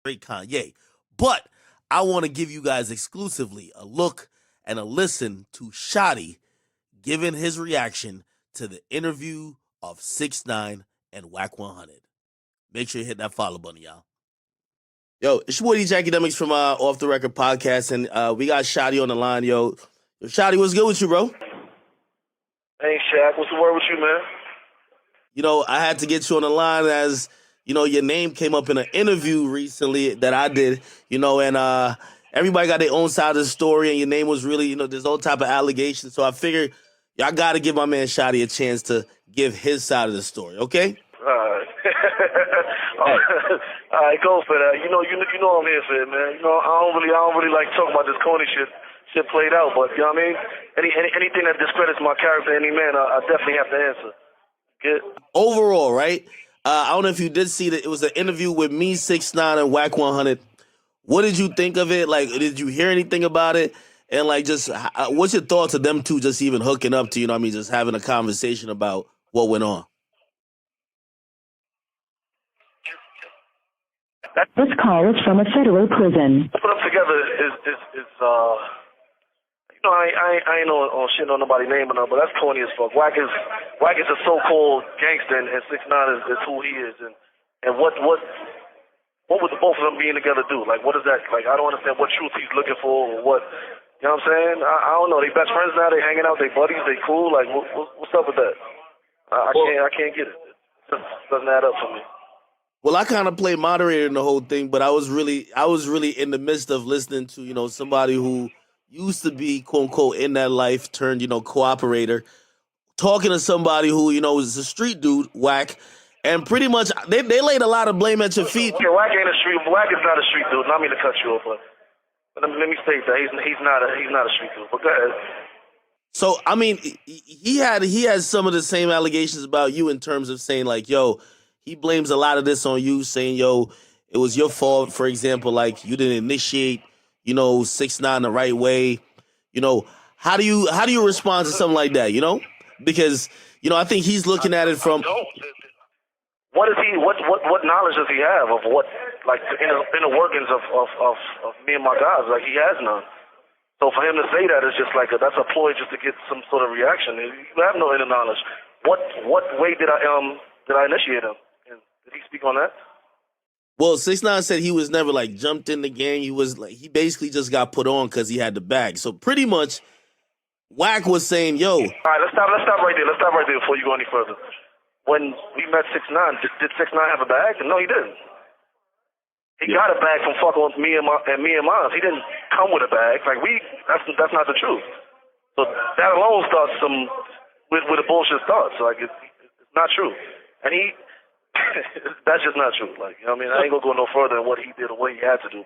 Great Kanye. But I want to give you guys exclusively a look and a listen to Shottie giving his reaction to the interview of 6ix9ine and Whack 100. Make sure you hit that follow button, y'all. Yo, it's your boy DJ Academics from Off the Record Podcast, and we got Shottie on the line, yo. Yo, Shottie, what's good with you, bro? Hey, Shaq, what's the word with you, man? You know, I had to get you on the line as, you know, your name came up in an interview recently that I did, you know, and everybody got their own side of the story, and your name was really, you know, there's all type of allegations. So I figured y'all got to give my man Shottie a chance to give his side of the story, okay? All right. All right, go for that. You know I'm here for it, man. You know, I don't really like talking about this corny shit played out, but you know what I mean? Anything that discredits my character, any man, I definitely have to answer. Good. Overall, right? I don't know if you did see that it was an interview with me, 6ix9ine, and Whack 100. What did you think of it? Like, did you hear anything about it? And like, just what's your thoughts of them two just even hooking up to, you know what I mean, just having a conversation about what went on? This call is from a federal prison. Put them together is you know, I ain't on shit on nobody's name or nothing, but that's corny as fuck. Whack is a so-called gangster, and 6ix9ine is who he is, and what would the both of them being together do? Like, what is that? Like, I don't understand what truth he's looking for, or what. You know what I'm saying? I don't know. They best friends now. They hanging out. They buddies. They cool. Like, what's up with that? I can't get it. It just doesn't add up for me. Well, I kind of played moderator in the whole thing, but I was really in the midst of listening to, you know, somebody who used to be quote unquote in that life turned, you know, cooperator, talking to somebody who, you know, is a street dude, Whack, and pretty much they laid a lot of blame at your feet. Okay, Whack ain't a street. Whack is not a street dude. Not mean to cut you off, but let me state that he's not a street dude. But go ahead. So I mean, he has some of the same allegations about you in terms of saying like, yo, he blames a lot of this on you, saying, yo, it was your fault. For example, like you didn't initiate, you know, 6ix9ine the right way. You know, how do you respond to something like that? You know, because you know, I think he's looking at it from. What is he? What knowledge does he have of what, like, the inner workings of me and my guys? Like, he has none. So for him to say that is just like that's a ploy just to get some sort of reaction. You have no inner knowledge. What way did I initiate him? Did he speak on that? Well, 6ix9ine said he was never like jumped in the game. He was like, he basically just got put on because he had the bag. So pretty much, Whack was saying, "Yo." All right, let's stop right there. Let's stop right there before you go any further. When we met 6ix9ine, did 6ix9ine have a bag? No, he didn't. He got a bag from fucking with me and mine. He didn't come with a bag. Like that's not the truth. So that alone starts with a bullshit start. So like it's not true, and that's just not true. Like, you know what I mean? I ain't gonna go no further than what he did or what he had to do,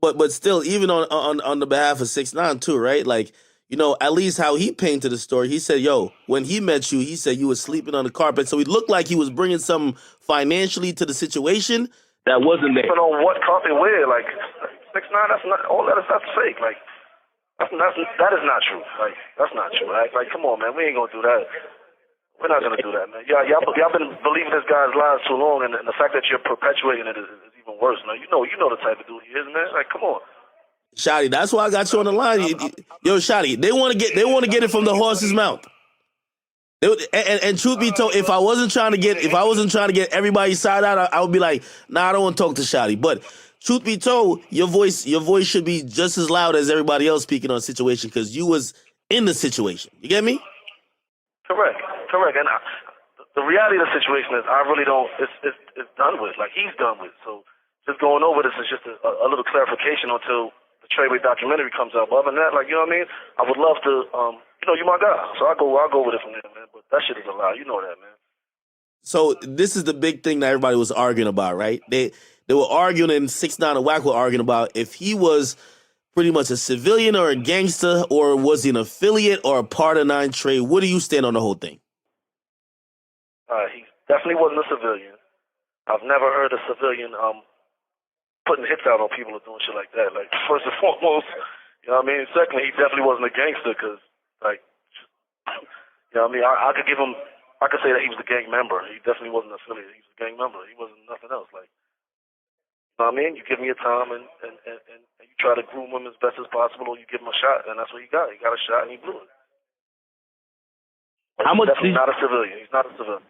but still, even on the behalf of 6ix9ine too, right? Like, you know, at least how he painted the story. He said, "Yo, when he met you, he said you was sleeping on the carpet." So he looked like he was bringing something financially to the situation that wasn't there. But on what carpet where? Like 6ix9ine, that's not all that is. That's fake. Like that is not true. Like that's not true. Like come on, man, we ain't gonna do that. We're not gonna do that, man. Y'all been believing this guy's lies too long, and the fact that you're perpetuating it is even worse. Now you know the type of dude he is, man. Like, come on, Shottie. That's why I got you on the line. Yo, Shottie, they want to get it from the horse's mouth. And truth be told, if I wasn't trying to get everybody's side out, I would be like, nah, I don't want to talk to Shottie. But truth be told, your voice should be just as loud as everybody else speaking on the situation because you was in the situation. You get me? Correct. And the reality of the situation is, I really don't. It's done with. Like, he's done with. So just going over this is just a little clarification until the Treyway documentary comes out. But other than that, like, you know what I mean? I would love to. You know, you're my guy, so I'll go with it from there, man. But that shit is a lie. You know that, man. So this is the big thing that everybody was arguing about, right? They were arguing, and 6ix9ine and Whack were arguing about if he was pretty much a civilian or a gangster, or was he an affiliate or a part of 9 Trey? What do you stand on the whole thing? He definitely wasn't a civilian. I've never heard a civilian putting hits out on people or doing shit like that. Like, first and foremost, you know what I mean? Secondly, he definitely wasn't a gangster because, like, you know what I mean? I could say that he was a gang member. He definitely wasn't an affiliate. He was a gang member. He wasn't nothing else. Like, know what I mean? You give him your time and you try to groom him as best as possible, or you give him a shot, and that's what he got. He got a shot and he blew it. But How much? he's not a civilian. He's not a civilian.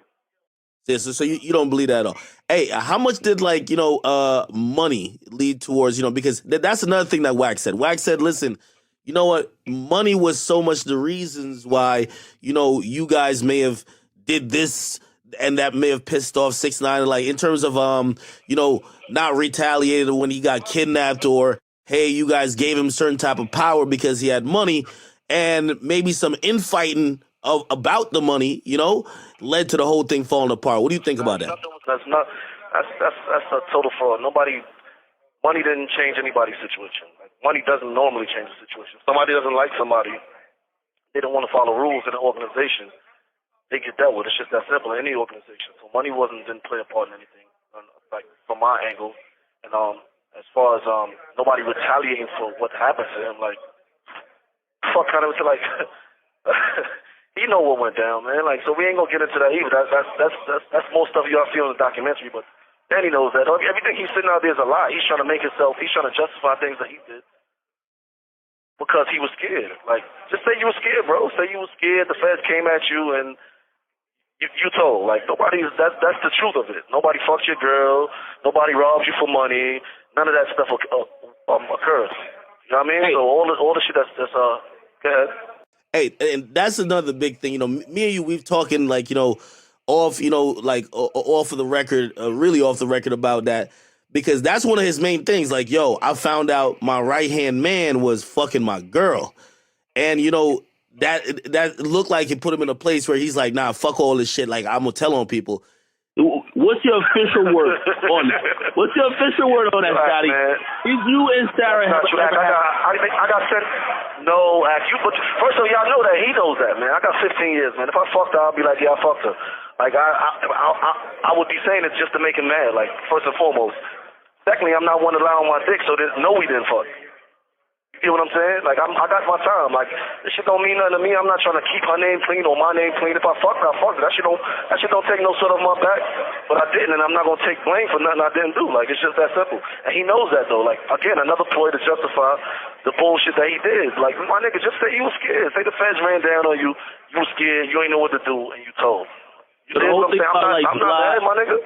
Yeah, so you don't believe that at all. Hey, how much did money lead towards, because that's another thing that Wax said. Wax said, listen, you know what? Money was so much the reasons why, you guys may have did this and that may have pissed off 6ix9ine, like in terms of not retaliated when he got kidnapped, or hey, you guys gave him certain type of power because he had money, and maybe some infighting about the money, led to the whole thing falling apart. What do you think about that? That's a total fraud. Money didn't change anybody's situation. Like, money doesn't normally change the situation. If somebody doesn't like somebody, they don't want to follow rules in an organization, they get dealt with. It's just that simple in any organization. So money didn't play a part in anything, like from my angle. And as far as nobody retaliating for what happened to him, like, fuck kind of like. He know what went down, man. Like, so we ain't gonna get into that either. That's more stuff y'all see on the documentary. But Danny knows that everything he's sitting out there is a lie. He's trying to make himself. He's trying to justify things that he did because he was scared. Like, just say you were scared, bro. Say you were scared. The feds came at you and you told. Like, that's the truth of it. Nobody fucks your girl. Nobody robs you for money. None of that stuff occurs. You know what I mean? Hey. So all the shit that's go ahead. Hey, and that's another big thing. Me and you, we've talking off, off of the record, really off the record about that, because that's one of his main things. Like, yo, I found out my right-hand man was fucking my girl. And, that looked like it put him in a place where he's like, nah, fuck all this shit. Like, I'm going to tell on people. What's your official word on that? What's your official word on that, Shottie? Is you and Sarah I got sent. No, you. But first of all, y'all know that he knows that, man. I got 15 years, man. If I fucked her, I'll be like, yeah, I fucked her. Like, I would be saying it just to make him mad. Like, first and foremost. Secondly, I'm not one to lie on my dick, so there's no we didn't fuck. You know what I'm saying? Like, I got my time. Like, this shit don't mean nothing to me. I'm not trying to keep her name clean or my name clean. If I fucked her, I fucked her. That shit don't take no sort of my back. But I didn't, and I'm not gonna take blame for nothing I didn't do. Like, it's just that simple. And he knows that though. Like, again, another ploy to justify the bullshit that he did. Like, my nigga, just say you was scared. Say the feds ran down on you. You was scared. You ain't know what to do, and you told. You know what I'm saying? I'm not bad, my nigga.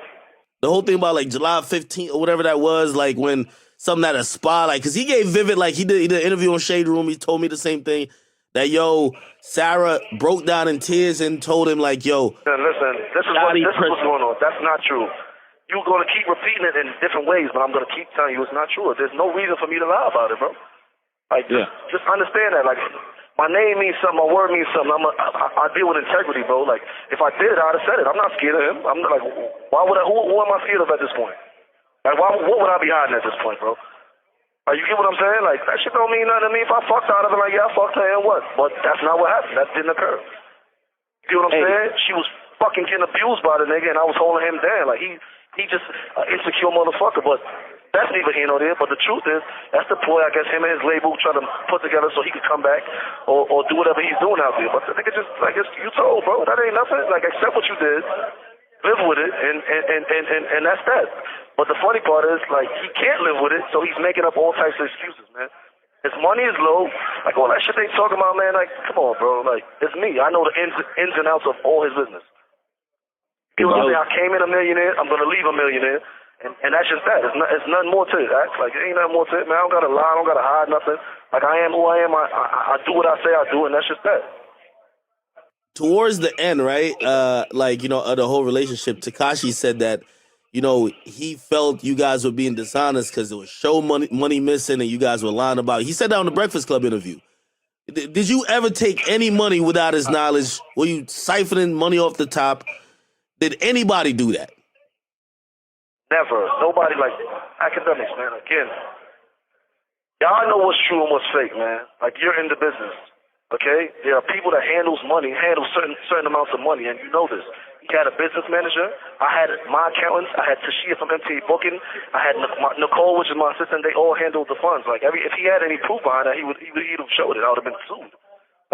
The whole thing about like July 15th or whatever that was, like when something at a spa, like, cause he gave Vivid, like he did an interview on Shade Room. He told me the same thing, that Sarah broke down in tears and told him like, yo. Listen, this is what's going on. That's not true. You're gonna keep repeating it in different ways, but I'm gonna keep telling you it's not true. There's no reason for me to lie about it, bro. Like, just understand that. Like, my name means something. My word means something. I deal with integrity, bro. Like, if I did it, I'd have said it. I'm not scared of him. I'm not, like, why would I? Who am I scared of at this point? Like, what would I be hiding at this point, bro? Like, you get what I'm saying? Like, that shit don't mean nothing to me. If I fucked her, I'd have been like, yeah, I fucked her and what? But that's not what happened. That didn't occur. You get what I'm saying? She was fucking getting abused by the nigga, and I was holding him down. Like, he just an insecure motherfucker. But that's neither here nor there. But the truth is, that's the ploy, I guess, him and his label trying to put together so he could come back or do whatever he's doing out there. But the nigga just, like, you told, bro. That ain't nothing. Like, accept what you did. Live with it, and that's that. But the funny part is, like, he can't live with it, so he's making up all types of excuses, man. His money is low. Like, all that shit they talking about, man, like, come on, bro. Like, it's me. I know the ins and outs of all his business. You know what I'm saying? I came in a millionaire. I'm going to leave a millionaire. And that's just that. It's nothing more to it. Like, it ain't nothing more to it, man. I don't got to lie. I don't got to hide nothing. Like, I am who I am. I do what I say I do, and that's just that. Towards the end, right, of the whole relationship, Tekashi said that, he felt you guys were being dishonest because there was show money missing and you guys were lying about it. He said that on the Breakfast Club interview. Did you ever take any money without his knowledge? Were you siphoning money off the top? Did anybody do that? Never. Nobody. Like, akademiks, man. Again, y'all know what's true and what's fake, man. Like, you're in the business. Okay? There are people that handle certain amounts of money, and you know this. He had a business manager. I had my accountants. I had Tashia from MTA Booking. I had Nicole, which is my assistant. They all handled the funds. Like, if he had any proof behind that, he'd have showed it. I would have been sued.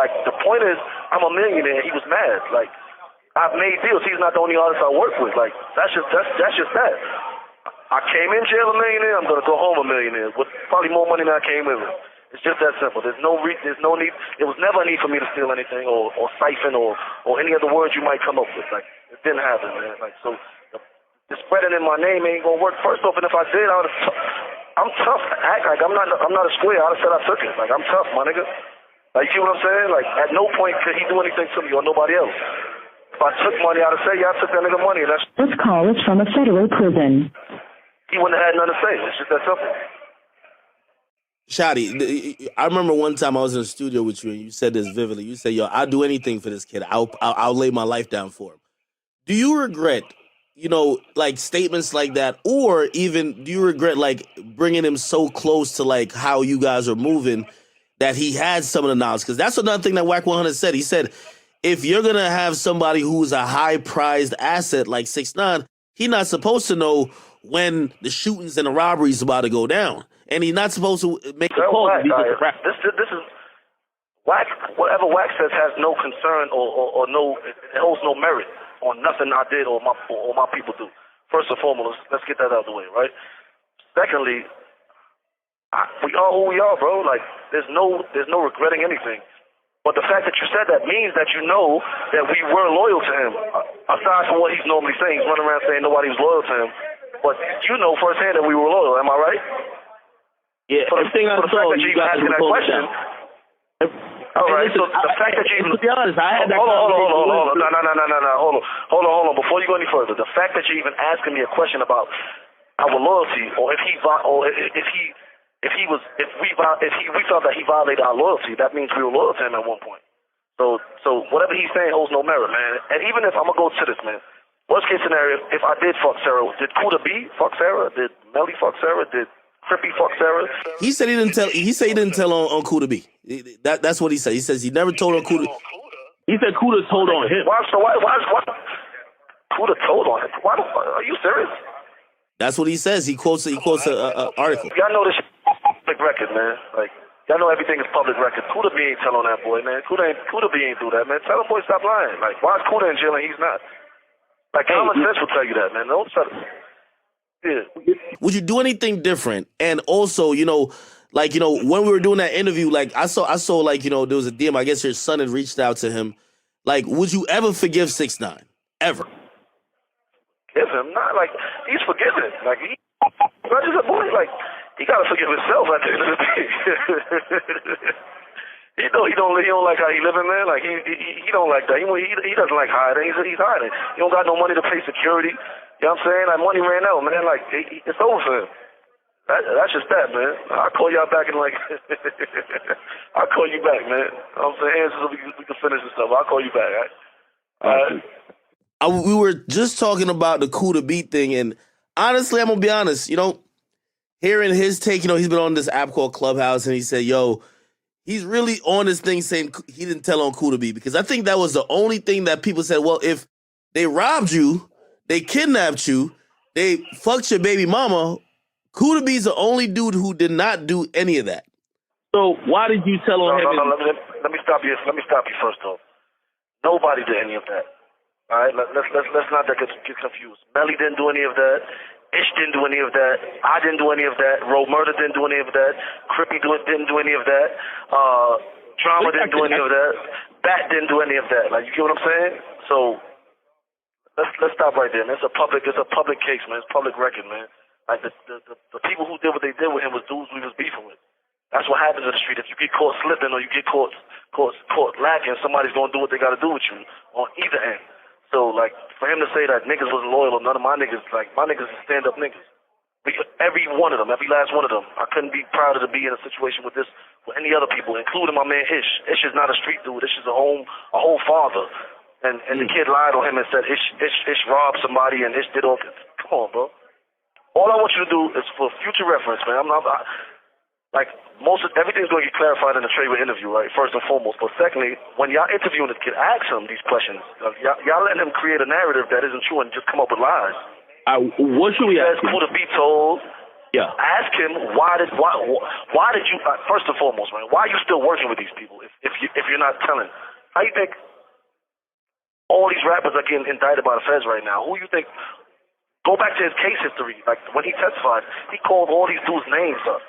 Like, the point is, I'm a millionaire. He was mad. Like, I've made deals. He's not the only artist I work with. Like, that's just that. I came in jail a millionaire. I'm gonna go home a millionaire with probably more money than I came in with. It's just that simple. There's no need. It was never a need for me to steal anything or siphon or any other words you might come up with. Like, it didn't happen, man. Like, so the spreading in my name ain't gonna work. First off, and if I did, I'm tough. Act like I'm not a square. I'd have said I took it. Like, I'm tough, my nigga. Like, you see what I'm saying? Like, at no point could he do anything to me or nobody else. If I took money, I'd have said, yeah, I took that nigga money. And This call is from a federal prison. he wouldn't have had nothing to say. It's just that simple. Shottie, I remember one time I was in the studio with you and you said this vividly. You said, yo, I'll do anything for this kid. I'll lay my life down for him. Do you regret, like statements like that? Or even do you regret like bringing him so close to like how you guys are moving that he had some of the knowledge? Because that's another thing that Wack 100 said. He said, if you're going to have somebody who's a high prized asset like 6ix9ine, he's not supposed to know when the shootings and the robberies about to go down. And he's not supposed to make a call. This is Wack. Whatever Wack says has no concern or no, it holds no merit on nothing I did or my people do. First and foremost, let's get that out of the way, right? Secondly, we are who we are, bro. Like, there's no regretting anything. But the fact that you said that means that you know that we were loyal to him. Aside from what he's normally saying, he's running around saying nobody was loyal to him. But you know firsthand that we were loyal. Am I right? Yeah, for the fact that you even asking that question. All right, so the fact that you even... To be honest, I had that conversation. Hold on. No. Hold on. Before you go any further, the fact that you're even asking me a question about our loyalty, or if we felt that he violated our loyalty, that means we were loyal to him at one point. So whatever he's saying holds no merit, man. And even if I'm gonna go to this, man. Worst case scenario, if I did fuck Sarah, did Kuda B fuck Sarah? Did Melly fuck Sarah? Did Crippy fuck Sarah? He said he didn't tell. He said he didn't tell on Kuda B. That's what he said. He says he never told on Kuda. He said Kuda told on him. Why Kuda told on him? Are you serious? That's what he says. He quotes an article. Y'all know this public record, man. Like, y'all know everything is public record. Kuda B ain't tell on that boy, man. Kuda B ain't do that, man. Tell him boy stop lying. Like, why is Kuda in jail and he's not? Like, common sense will tell you that, man. Don't tell him. Yeah. Would you do anything different? And also, when we were doing that interview, like I saw like, there was a DM, I guess your son had reached out to him. Like, would you ever forgive 6ix9ine? Ever? Forgive him? Not like, he's forgiven. Like, he's just a boy. Like, he gotta forgive himself at the end of the day. He don't like how he living, man. Like, he don't like that. He doesn't like hiding. He's hiding. He don't got no money to pay security. You know what I'm saying? Like, money ran out, man. Like, it's over for him. That's just that, man. I'll call y'all back in like... I'll call you back, man. You know what I'm saying? So we can finish this stuff. I'll call you back, all right? We were just talking about the Kuda B thing, and honestly, I'm going to be honest, hearing his take, he's been on this app called Clubhouse, and he said, yo, he's really on this thing saying he didn't tell on Kuda B, because I think that was the only thing that people said, well, if they robbed you, they kidnapped you, they fucked your baby mama, Kuda B's the only dude who did not do any of that. So why did you tell on him? Let me stop you. Let me stop you first, though. Nobody did any of that. All right, let's not get confused. Melly didn't do any of that. Ish didn't do any of that. I didn't do any of that. Roe Murder didn't do any of that. Crippy didn't do any of that. Drama didn't do any of that. Bat didn't do any of that. Like, you get what I'm saying? So let's stop right there. Man. It's a public case, man. It's public record, man. Like, the people who did what they did with him was dudes we was beefing with. That's what happens in the street. If you get caught slipping or you get caught lacking, somebody's gonna do what they gotta do with you on either end. So, like, for him to say that niggas wasn't loyal or none of my niggas, like, my niggas is stand-up niggas. Every one of them, every last one of them. I couldn't be prouder to be in a situation with any other people, including my man Ish. Ish is not a street dude. Ish is a whole father. And the kid lied on him and said Ish robbed somebody and Ish did all. Come on, bro. All I want you to do is for future reference, man. Everything's going to get clarified in the Trey interview, right? First and foremost. But secondly, when y'all interviewing this kid, ask him these questions. Y'all letting him create a narrative that isn't true and just come up with lies. What should we ask him? Could have be told. Yeah. Ask him why did you first and foremost, man? Why are you still working with these people if you're not telling? How you think all these rappers are getting indicted by the feds right now? Who you think? Go back to his case history. Like, when he testified, he called all these dudes' names up.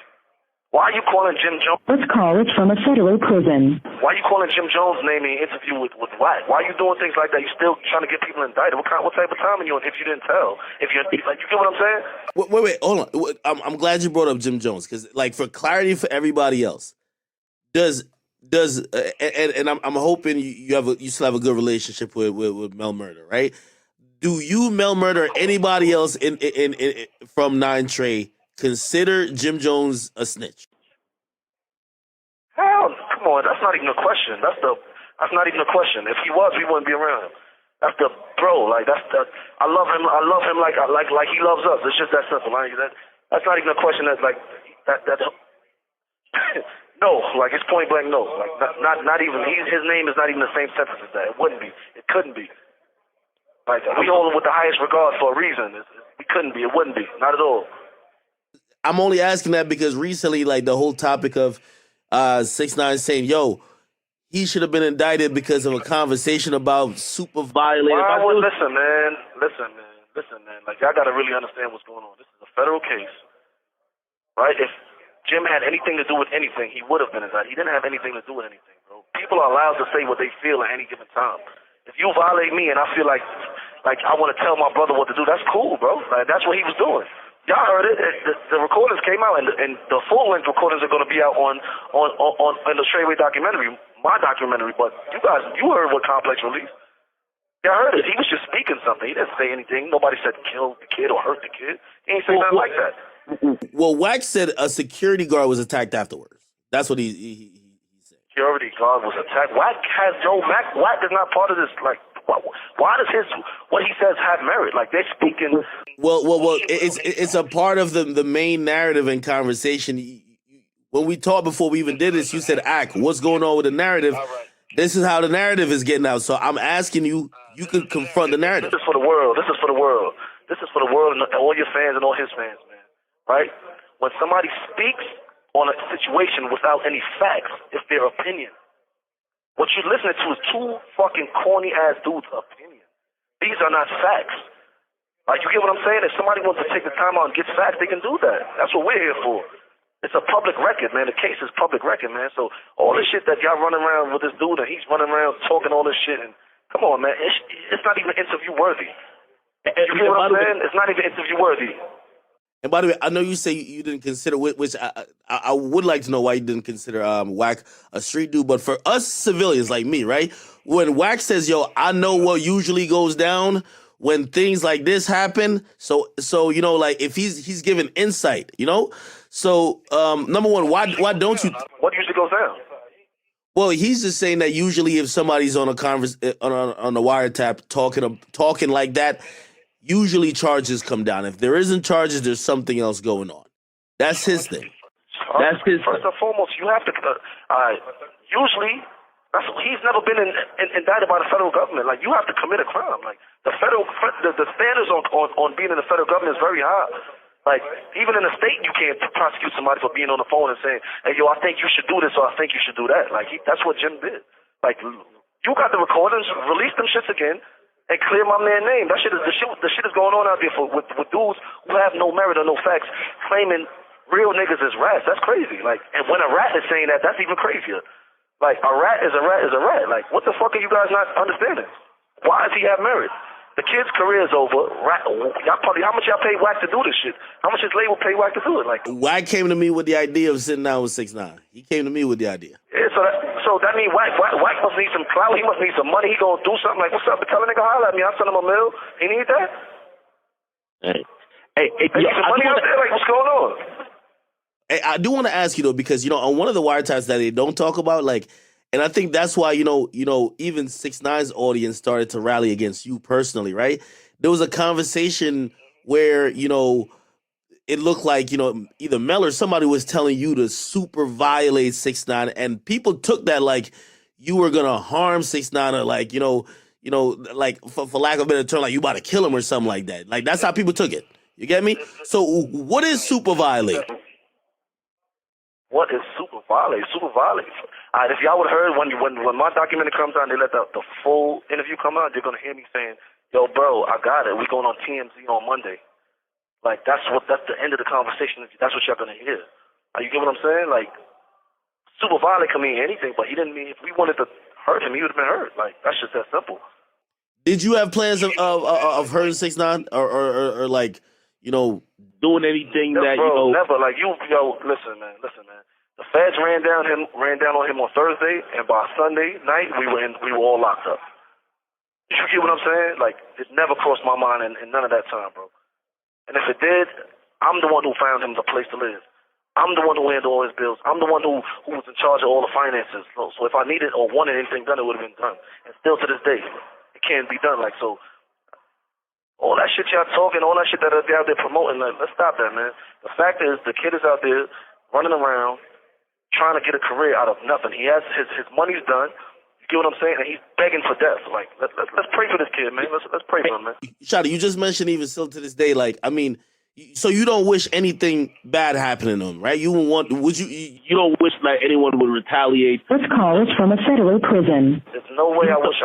Why are you calling Jim Jones? This call is from a federal prison. Why are you calling Jim Jones' name in an interview with Wack? Why are you doing things like that? You still trying to get people indicted? What type of time are you on if you didn't tell? If you like, you get what I'm saying? Wait, hold on. I'm glad you brought up Jim Jones because, like, for clarity for everybody else, and I'm hoping you still have a good relationship with Mel Murder, right? Do you, Mel Murder, anybody else in from 9 Trey consider Jim Jones a snitch? Hell, come on, that's not even a question. That's not even a question. If he was, we wouldn't be around him. That's the bro. Like, I love him. I love him like he loves us. It's just that simple. Like, that's not even a question. That's like that. No, like, it's point blank. No, like, not even. His name is not even the same sentence as that. It wouldn't be. It couldn't be. Like, we hold him with the highest regard for a reason. We couldn't be. It wouldn't be. Not at all. I'm only asking that because recently, like, the whole topic of 6ix9ine saying, "Yo, he should have been indicted because of a conversation about super violating." Listen, man. Like, y'all got to really understand what's going on. This is a federal case, right? If Jim had anything to do with anything, he would have been indicted. He didn't have anything to do with anything, bro. People are allowed to say what they feel at any given time. If you violate me and I feel like I want to tell my brother what to do, that's cool, bro. Like, that's what he was doing. Y'all heard it. The recordings came out, and the full-length recordings are going to be out on the Treyway documentary, my documentary. But you heard what Complex released. Y'all heard it. He was just speaking something. He didn't say anything. Nobody said kill the kid or hurt the kid. He ain't say nothing like that. Well, Wax said a security guard was attacked afterwards. That's what he said. Security guard was attacked. Wack is not part of this. Like, why does what he says have merit? Like, they're speaking. Well, it's a part of the main narrative and conversation. When we talked before we even did this, you said, "Ak, what's going on with the narrative?" Right. This is how the narrative is getting out. So I'm asking you could confront the narrative. This is for the world. This is for the world and all your fans and all his fans, man. Right? When somebody speaks on a situation without any facts, it's their opinion. What you're listening to is two fucking corny-ass dudes' opinion. These are not facts. Like, you get what I'm saying? If somebody wants to take the time out and get facts, they can do that. That's what we're here for. It's a public record, man. The case is public record, man. So all this shit that y'all running around with this dude and he's running around talking all this shit, and come on, man. It's not even interview-worthy. You get what I'm saying? It's not even interview-worthy. And by the way, I know you say you didn't consider, which I would like to know why you didn't consider Wack a street dude. But for us civilians like me, right? When Wack says, "Yo, I know what usually goes down when things like this happen," so you know, like, if he's giving insight, you know. So number one, why don't you? What usually goes down? Well, he's just saying that usually if somebody's on a on a wiretap talking like that, usually charges come down. If there isn't charges, there's something else going on. That's his thing. That's his. First and foremost, you have to. Usually, he's never been indicted by the federal government. Like, you have to commit a crime. Like, the standards on being in the federal government is very high. Like, even in the state, you can't prosecute somebody for being on the phone and saying, "Hey, yo, I think you should do this," or "I think you should do that." Like, that's what Jim did. Like, you got the recordings, release them shits again, and clear my man's name. The shit is going on out there with dudes who have no merit or no facts, claiming real niggas as rats. That's crazy. Like, and when a rat is saying that, that's even crazier. Like, a rat is a rat is a rat. Like, what the fuck are you guys not understanding? Why does he have merit? The kid's career is over. How much y'all pay Wack to do this shit? How much his label pay Wack to do it? Like, Wack came to me with the idea of sitting down with 6ix9ine. He came to me with the idea. Yeah, so that means Wack must need some clout. He must need some money. He gonna do something like, "What's up? Tell a nigga holler at me. I'll send him a mill." He need that. Hey, need some money out there. Like, what's going on? Hey, I do want to ask you though, because you know, on one of the wiretaps that they don't talk about, like. And I think that's why, you know, even 6ix9ine's audience started to rally against you personally, right? There was a conversation where, you know, it looked like, you know, either Mel or somebody was telling you to super violate 6ix9ine, and people took that like you were gonna harm 6ix9ine, or like, you know, like for lack of a better term, like you about to kill him or something like that. Like, that's how people took it. You get me? So what is super violate? What is super violate? Super violate. If y'all would have heard when my documentary comes out and they let the full interview come out, they're gonna hear me saying, "Yo, bro, I got it. We going on TMZ on Monday." Like, that's the end of the conversation. That's what y'all gonna hear. Like, you get what I'm saying? Like, super violent can mean anything, but he didn't mean, if we wanted to hurt him, he would have been hurt. Like, that's just that simple. Did you have plans of hurting 6ix9ine or like, you know, doing anything that, bro, you know? Never. Like, listen, man. The feds ran down on him on Thursday, and by Sunday night we were all locked up. You get what I'm saying? Like, it never crossed my mind in none of that time, bro. And if it did, I'm the one who found him the place to live. I'm the one who handled all his bills. I'm the one who was in charge of all the finances. So if I needed or wanted anything done, it would have been done. And still to this day, it can't be done. Like, so all that shit y'all talking, all that shit that they're out there promoting, like, let's stop that, man. The fact is, the kid is out there running around trying to get a career out of nothing. He has his money's done. You get what I'm saying? And he's begging for death. Like, let's pray for this kid, man. Let's pray for him, man. Shottie, you just mentioned even still to this day, like, I mean, so you don't wish anything bad happening to him, right? You don't wish like anyone would retaliate. This call is from a federal prison. There's no way I wish.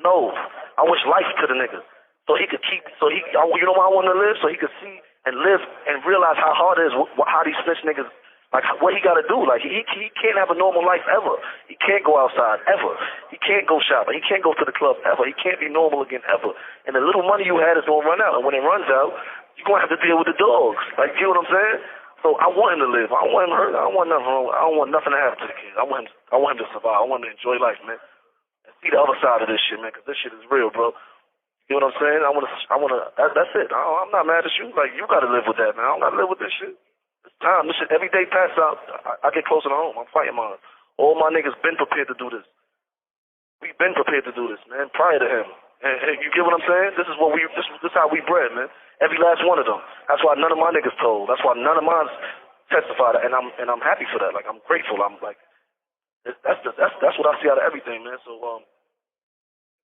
No. I wish life to the nigga, so he could keep. You know why I want to live, so he could see and live and realize how hard it is, how these snitch niggas, like, what he got to do. Like, he can't have a normal life ever. He can't go outside ever. He can't go shopping. He can't go to the club ever. He can't be normal again ever. And the little money you had is gonna run out. And when it runs out, you're gonna have to deal with the dogs. Like, you know what I'm saying? So I want him to live. I don't want him hurt. I don't want nothing wrong. I don't want nothing to happen to the kid. I want him to survive. I want him to enjoy life, man. And see the other side of this shit, man, because this shit is real, bro. You know what I'm saying? That's it. I'm not mad at you. Like, you gotta live with that, man. I don't gotta live with this shit. It's time. This shit, every day passes out, I get closer to home. I'm fighting mine. All my niggas been prepared to do this. We've been prepared to do this, man, prior to him. And you get what I'm saying? This is how we bred, man. Every last one of them. That's why none of my niggas told. That's why none of mine testified. And I'm happy for that. Like, I'm grateful. I'm like, that's what I see out of everything, man. So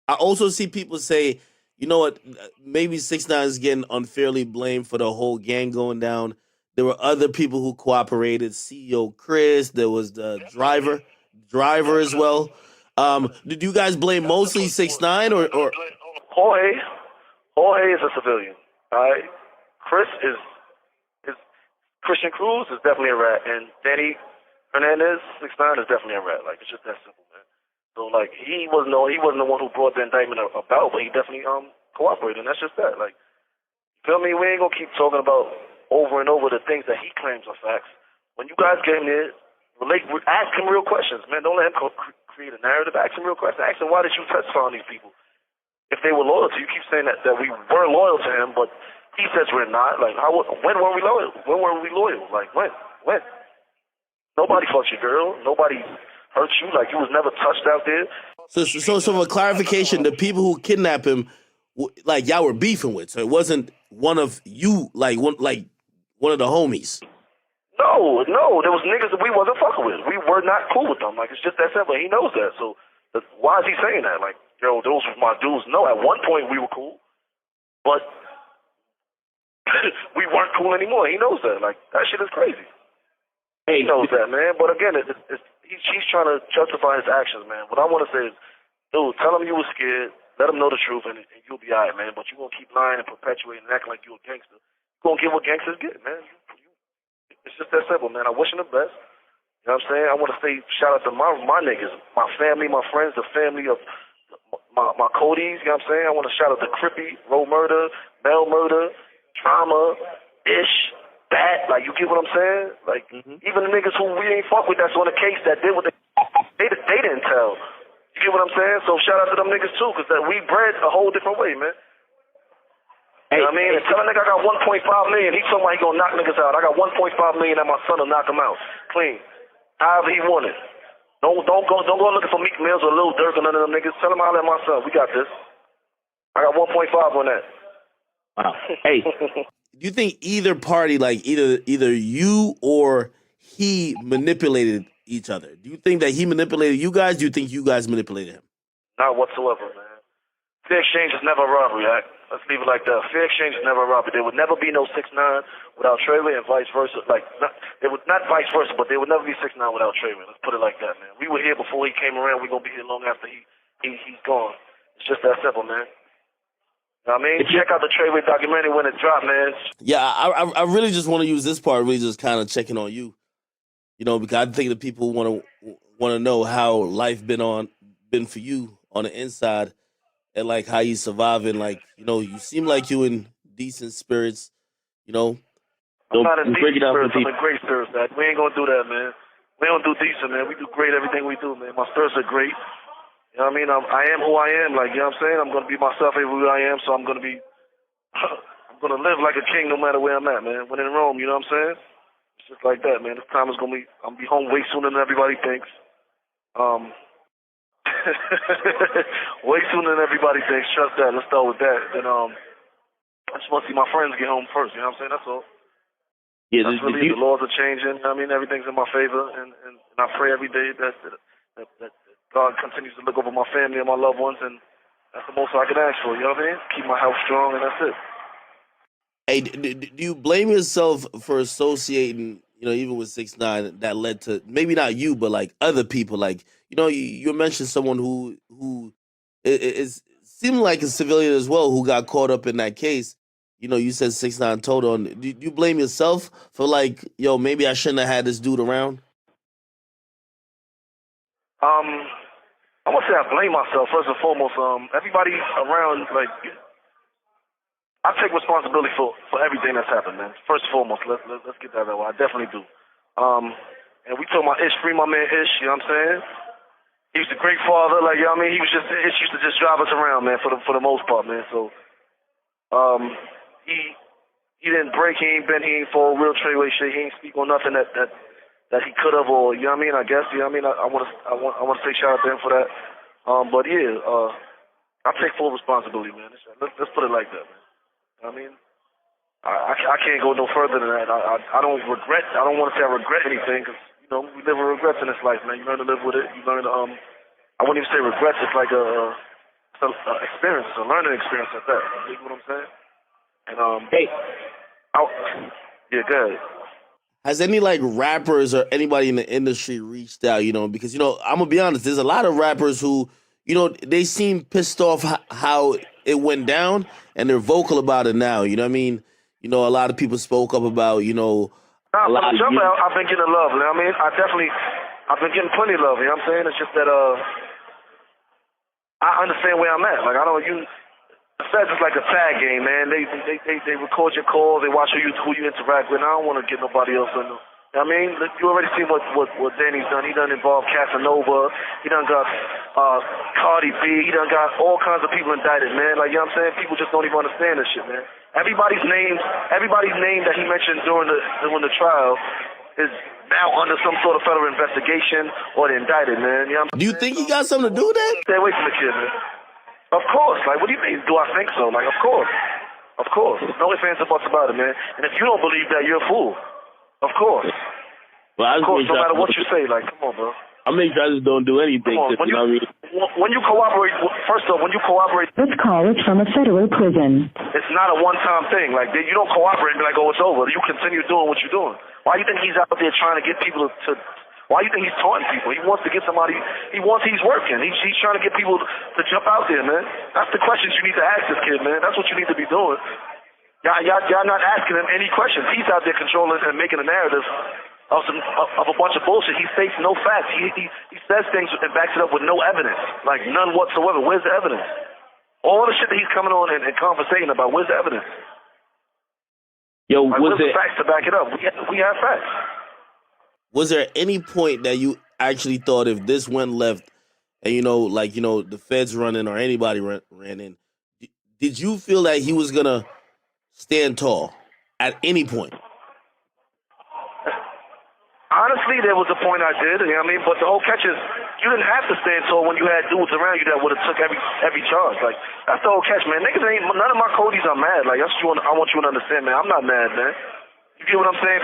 I also see people say, you know what, maybe 6ix9ine is getting unfairly blamed for the whole gang going down. There were other people who cooperated. CEO Chris. There was the driver as well. Did you guys blame mostly 6ix9ine or? Jorge is a civilian. All right. Chris is Christian Cruz is definitely a rat, and Danny Hernandez 6ix9ine is definitely a rat. Like, it's just that simple, man. So, like, he wasn't the one who brought the indictment about, but he definitely cooperated, and that's just that. Like, feel me? We ain't gonna keep talking about over and over the things that he claims are facts. When you guys get him there, ask him real questions, man. Don't let him create a narrative. Ask him real questions. Ask him, why did you testify on these people? If they were loyal to you, keep saying that we were loyal to him, but he says we're not. Like, when were we loyal? When were we loyal? Like, when? Nobody fucked your girl. Nobody hurt you. Like, you was never touched out there. So for clarification, the people who kidnapped him, like, y'all were beefing with, so it wasn't one of you, like one of the homies. No, there was niggas that we wasn't fucking with. We were not cool with them. Like, it's just that simple. He knows that. So why is he saying that? Like, yo, those were my dudes. No, at one point we were cool, but we weren't cool anymore. He knows that. Like, that shit is crazy. He knows that, man. But again, he's trying to justify his actions, man. What I want to say is, dude, tell him you were scared. Let him know the truth, and you'll be all right, man. But you're going to keep lying and perpetuating and acting like you're a gangster. You're going to get what gangsters get, man. It's just that simple, man. I wish him the best. You know what I'm saying? I want to say shout out to my niggas, my family, my friends, the family of my Codys. You know what I'm saying? I want to shout out to Crippy, Roe Murder, Mel Murder, Trauma, Ish, Bat. Like, you get what I'm saying? Like, even the niggas who we ain't fuck with that's on the case that did what they didn't tell. You get what I'm saying? So shout out to them niggas too, because we bred a whole different way, man. You know what I mean? Tell a nigga I got 1.5 million. He told me he gonna knock niggas out. I got 1.5 million and my son will knock him out clean. However he want it. Don't go looking for Meek Mills or Lil Durk or none of them niggas. Tell him I'll let my son. We got this. I got 1.5 on that. Wow. Hey. Do you think either party, like either you or he, manipulated each other? Do you think that he manipulated you guys? Do you think you guys manipulated him? Not whatsoever, man. Fair exchange is never a robbery, act. Let's leave it like that. Fair exchange is never a robbery. There would never be no 6ix9ine without Treyway and vice versa. Like, not vice versa, but there would never be 6ix9ine without Treyway. Let's put it like that, man. We were here before he came around. We're going to be here long after he's gone. It's just that simple, man. I mean, check out the Treyway documentary when it dropped, man. Yeah, I really just want to use this part, really just kind of checking on you, because I think that people want to know how life been for you on the inside, and like how you surviving. Like, you seem like you in decent spirits, I'm not in decent spirits. I'm in great spirits, man. We ain't gonna do that, man. We don't do decent, man. We do great everything we do, man. My spirits are great. You know what I mean? I am who I am. Like, you know what I'm saying? I'm gonna be myself everywhere I am. So I'm gonna be, I'm gonna live like a king no matter where I'm at, man. When in Rome, you know what I'm saying? It's just like that, man. This time is gonna be. I'm gonna be home way sooner than everybody thinks. Way sooner than everybody thinks. Trust that. Let's start with that. And I just want to see my friends get home first. You know what I'm saying? That's all. Yeah, that's really the laws are changing. I mean, everything's in my favor, and I pray every day that God continues to look over my family and my loved ones, and that's the most I can ask for. You know what I mean? Keep my health strong, and that's it. Hey, do you blame yourself for associating, even with 6ix9ine, that led to maybe not you, but like other people? Like, you mentioned someone who is seemed like a civilian as well who got caught up in that case. You said 6ix9ine told on. Do you blame yourself for like, maybe I shouldn't have had this dude around? I won't say I blame myself. First and foremost, everybody around, like, I take responsibility for everything that's happened, man. First and foremost, let's get that way. I definitely do. And we talking about Ish, free my man Ish. You know what I'm saying? He was a great father, like, you know what I mean. Ish used to just drive us around, man, for the most part, man. So, he didn't break, he ain't fall real Treyway shit. He ain't speak on nothing that he could have, or you know what I mean. I guess, you know what I mean. I want to say shout out to him for that. But yeah, I take full responsibility, man. Let's put it like that, man. I mean, I can't go no further than that. I don't regret. I don't want to say I regret anything, because we live with regrets in this life, man. You learn to live with it. You learn to I wouldn't even say regrets. It's like a experience, a learning experience at that. You know what I'm saying? And yeah, go ahead. Has any like rappers or anybody in the industry reached out? Because I'm gonna be honest, there's a lot of rappers who, they seem pissed off how it went down, and they're vocal about it now. You know what I mean? A lot of people spoke up about, I've been getting love. You know what I mean? I've been getting plenty of love. You know what I'm saying? It's just that I understand where I'm at. Like, the feds is like a tag game, man. They record your calls, they watch who you interact with. And I don't want to get nobody else in. I mean, you already seen what Danny's done. He done involved Casanova. He done got Cardi B. He done got all kinds of people indicted, man. Like, you know what I'm saying? People just don't even understand this shit, man. Everybody's name that he mentioned during the trial is now under some sort of federal investigation, or they're indicted, man. You know what I'm saying? Do you think he got something to do with that? Stay away from the kid, man. Of course. Like, what do you mean? Do I think so? Like, of course. Of course. No ifs, ands, or buts about it, man. And if you don't believe that, you're a fool. Of course. Well, of course, no matter what you say. Like, come on, bro. I make sure I just don't do anything. When you cooperate, first off, when you cooperate... This call is from a federal prison. It's not a one-time thing. Like, you don't cooperate and be like, oh, it's over. You continue doing what you're doing. Why do you think he's out there trying to get people to... Why do you think he's taunting people? He wants to get somebody... He's working. He's trying to get people to jump out there, man. That's the questions you need to ask this kid, man. That's what you need to be doing. Y'all not asking him any questions. He's out there controlling and making a narrative of a bunch of bullshit. He states no facts. He says things and backs it up with no evidence, like none whatsoever. Where's the evidence? All the shit that he's coming on and conversating about, where's the evidence? Yo, like, where's the facts to back it up? We have facts. Was there any point that you actually thought if this went left and, the feds running or anybody ran in, did you feel that he was going to stand tall at any point? Honestly, there was a point I did, you know what I mean? But the whole catch is, you didn't have to stand tall when you had dudes around you that would have took every charge. Like, that's the whole catch, man. Niggas none of my Codys are mad. Like, I want you to understand, man. I'm not mad, man. You get what I'm saying?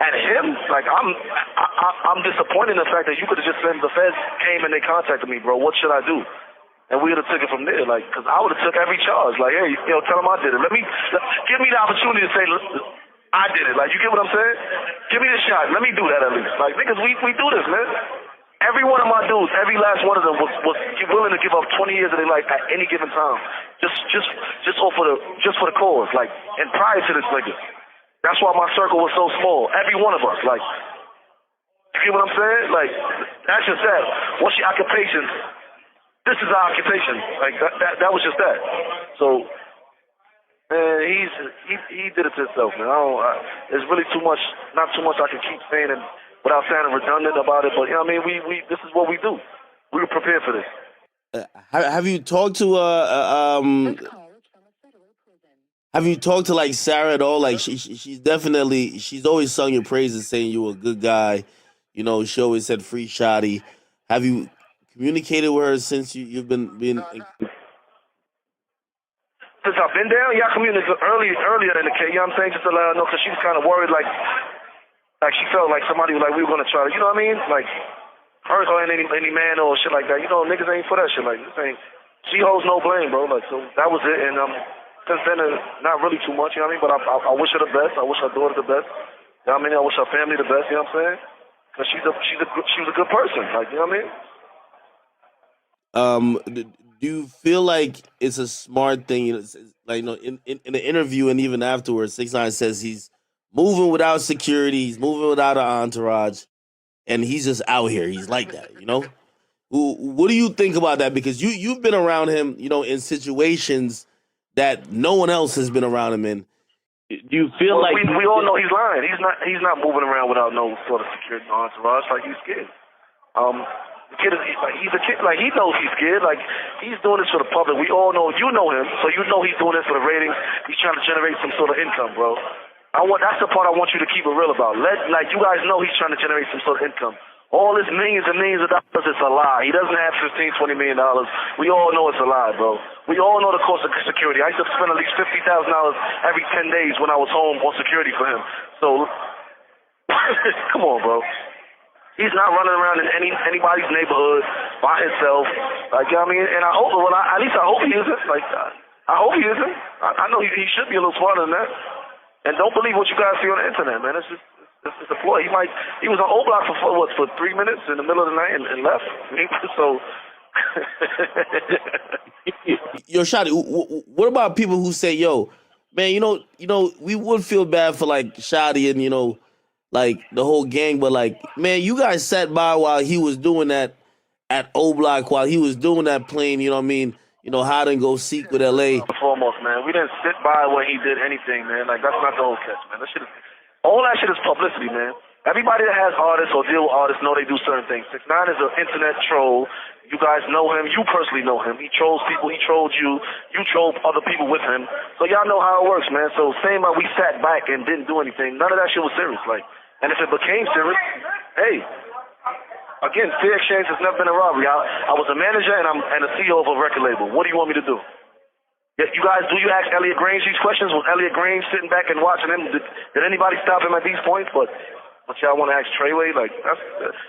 At him, like, I'm disappointed in the fact that you could have just said the feds came and they contacted me, bro. What should I do? And we would have took it from there, like, because I would have took every charge. Like, hey, tell him I did it. Give me the opportunity to say, I did it. Like, you get what I'm saying? Give me the shot. Let me do that at least. Like, niggas, we do this, man. Every one of my dudes, every last one of them was willing to give up 20 years of their life at any given time, just for the cause. Like, and prior to this nigga, that's why my circle was so small. Every one of us, like, you get what I'm saying? Like, that's just that. What's your occupation? This is our occupation. Like that was just that. So, man, he did it to himself, man. There's really not too much I can keep saying and without sounding redundant about it. But you know what I mean? We this is what we do. We were prepared for this. Have you talked to Have you talked to like Sarah at all? Like she's always sung your praises, saying you were a good guy. You know, she always said free shottie. Have you communicated with her since you've been Since I've been down, yeah, I communicated earlier in the case, you know what I'm saying, just to let her know, because she was kind of worried, like she felt like somebody was like, we were going to try to, you know what I mean? Like, her or any man or shit like that, you know, niggas ain't for that shit, like, this ain't, she holds no blame, bro, like, so that was it, and since then, not really too much, you know what I mean, but I wish her the best, I wish her daughter the best, you know what I mean, I wish her family the best, you know what I'm saying? Because she was a good person, like, you know what I mean? Do you feel like it's a smart thing? Like, you know, in the interview and even afterwards, 6ix9ine says he's moving without security, he's moving without an entourage, and he's just out here. He's like that, you know. What do you think about that? Because you've been around him, you know, in situations that no one else has been around him in. Do you feel like we all know he's lying? He's not moving around without no sort of security entourage. Like, he's scared. The kid he's a kid. Like, he knows he's scared. Like, he's doing this for the public. We all know. You know him, so you know he's doing this for the ratings. He's trying to generate some sort of income, bro. That's the part I want you to keep it real about. You guys know he's trying to generate some sort of income. All this millions and millions of dollars, it's a lie. He doesn't have $15-20 million. We all know it's a lie, bro. We all know the cost of security. I used to spend at least $50,000 every 10 days when I was home on security for him. So, come on, bro. He's not running around in anybody's neighborhood by himself. Like, you know what I mean? And I hope, at least I hope he isn't. Like, I hope he isn't. I know he should be a little smarter than that. And don't believe what you guys see on the internet, man. It's just a ploy. He was on O Block for 3 minutes in the middle of the night and left. So. Yo, Shottie, what about people who say, yo, man, you know, we would feel bad for like Shottie and, you know, like the whole gang, but like, man, you guys sat by while he was doing that at O Block, while he was doing that plane, you know what I mean? You know, hide and go seek with LA. Foremost, man, we didn't sit by when he did anything, man. Like, that's not the whole catch, man. All that shit is publicity, man. Everybody that has artists or deal with artists know they do certain things. 6ix9ine is an internet troll. You guys know him. You personally know him. He trolls people. He trolled you. You troll other people with him. So y'all know how it works, man. So saying that we sat back and didn't do anything, none of that shit was serious. Like, and if it became serious, hey, again, fair exchange has never been a robbery. I was a manager and a CEO of a record label. What do you want me to do? You guys, do you ask Elliot Grange these questions? Was Elliot Grange sitting back and watching him? Did anybody stop him at these points? But y'all want to ask Treyway? Like, that's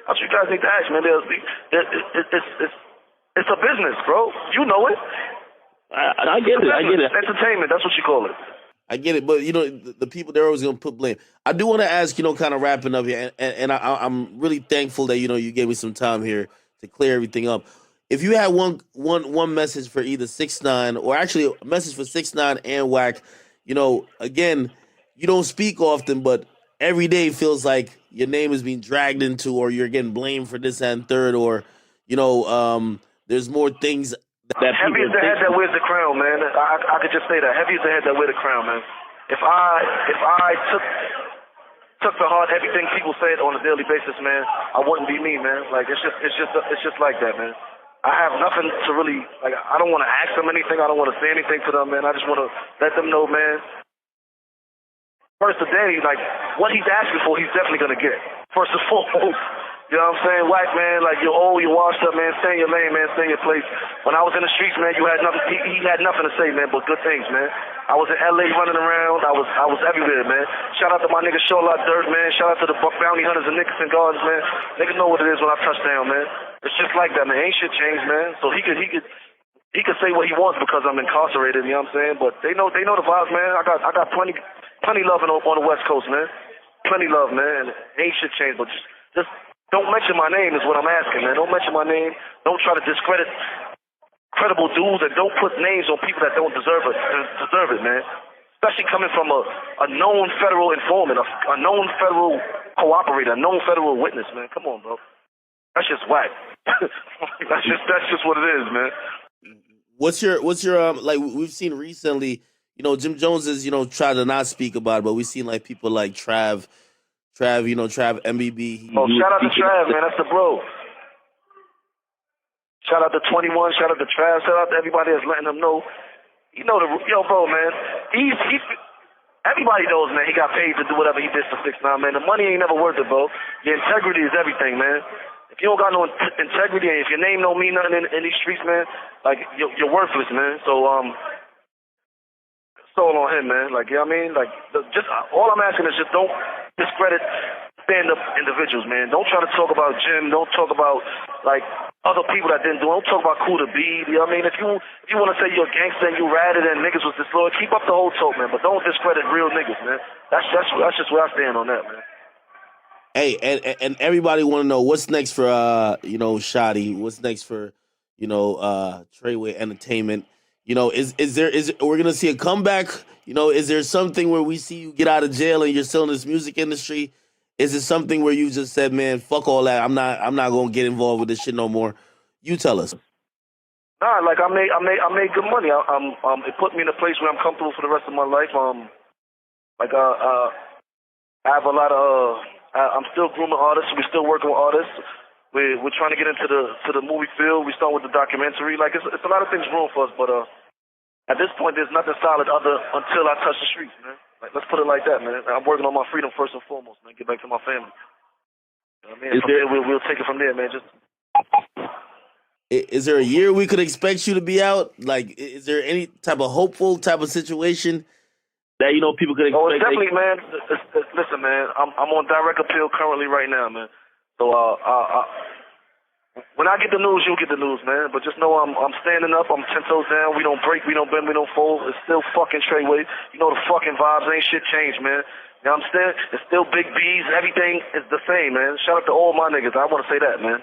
what you guys need to ask, man. It's a business, bro. You know it. I get it. I get it. Entertainment, that's what you call it. I get it, but you know the people they're always gonna put blame. I do want to ask, you know, kind of wrapping up here, and I'm really thankful that you know you gave me some time here to clear everything up. If you had one message for either 6ix9ine or actually a message for 6ix9ine and Wack, you know, again, you don't speak often, but every day feels like your name is being dragged into, or you're getting blamed for this and third, or you know, there's more things. Heavy is the head that wears the crown, man. I could just say that. Heavy is the head that wears the crown, man. If I took to heart everything people said on a daily basis, man, I wouldn't be me, man. Like, it's just like that, man. I have nothing to really, like, I don't want to ask them anything. I don't want to say anything to them, man. I just want to let them know, man. First today, like, what he's asking for, he's definitely going to get. First and foremost. You know what I'm saying? Wack, man, like, you're old, you're washed up, man. Stay in your lane, man. Stay in your place. When I was in the streets, man, you had nothing. He had nothing to say, man, but good things, man. I was in LA running around. I was everywhere, man. Shout out to my nigga Showlot Dirt, man. Shout out to the bounty hunters and Nickerson Gardens, man. Niggas know what it is when I touch down, man. It's just like that, man. Ain't shit changed, man. So he could say what he wants because I'm incarcerated. You know what I'm saying? But they know the vibes, man. I got plenty love on the West Coast, man. Plenty love, man. Ain't shit changed, but just don't mention my name is what I'm asking, man. Don't mention my name. Don't try to discredit credible dudes, and don't put names on people that don't deserve it, man. Especially coming from a known federal informant, a known federal cooperator, a known federal witness, man. Come on, bro. That's just whack. that's just what it is, man. What's your like we've seen recently, Jim Jones is, tried to not speak about it, but we've seen like people like Trav, Trav MBB. Oh, shout out to Trav, man. That's the bro. Shout out to 21, shout out to Trav, shout out to everybody that's letting them know. Bro, man. He's everybody knows, man, he got paid to do whatever he did for 6ix9ine, man. The money ain't never worth it, bro. Your integrity is everything, man. If you don't got no integrity, and if your name don't mean nothing in these streets, man, like, you're worthless, man. So, it's all on him, man. Like, you know what I mean? Like, all I'm asking is just don't discredit stand-up individuals, man. Don't try to talk about Jim. Don't talk about, like, other people that didn't do it. Don't talk about Cool to Be. You know what I mean? If you want to say you're a gangster and you ratted and niggas was disloyal, keep up the whole talk, man. But don't discredit real niggas, man. That's just where I stand on that, man. Hey, and everybody want to know what's next for Shottie. What's next for Treyway Entertainment. Is we're gonna see a comeback? Is there something where we see you get out of jail and you're still in this music industry? Is it something where you just said, man, fuck all that. I'm not gonna get involved with this shit no more? You tell us. Nah, like I made good money. It put me in a place where I'm comfortable for the rest of my life. I have a lot of. I'm still grooming artists. We're still working with artists. We're trying to get into the movie field. We start with the documentary. Like it's a lot of things wrong for us, but at this point, there's nothing solid until I touch the streets, man. Like, let's put it like that, man. I'm working on my freedom first and foremost, man. Get back to my family. You know what I mean? From there, we'll take it from there, man. Is there a year we could expect you to be out? Like, is there any type of hopeful type of situation that people could expect? Oh, it's definitely, man. Listen, man. I'm on direct appeal currently right now, man. So when I get the news, you'll get the news, man. But just know I'm standing up. I'm 10 toes down. We don't break. We don't bend. We don't fold. It's still fucking Treyway. You know the fucking vibes. Ain't shit changed, man. You know what I'm saying? It's still Big B's. Everything is the same, man. Shout out to all my niggas. I want to say that, man.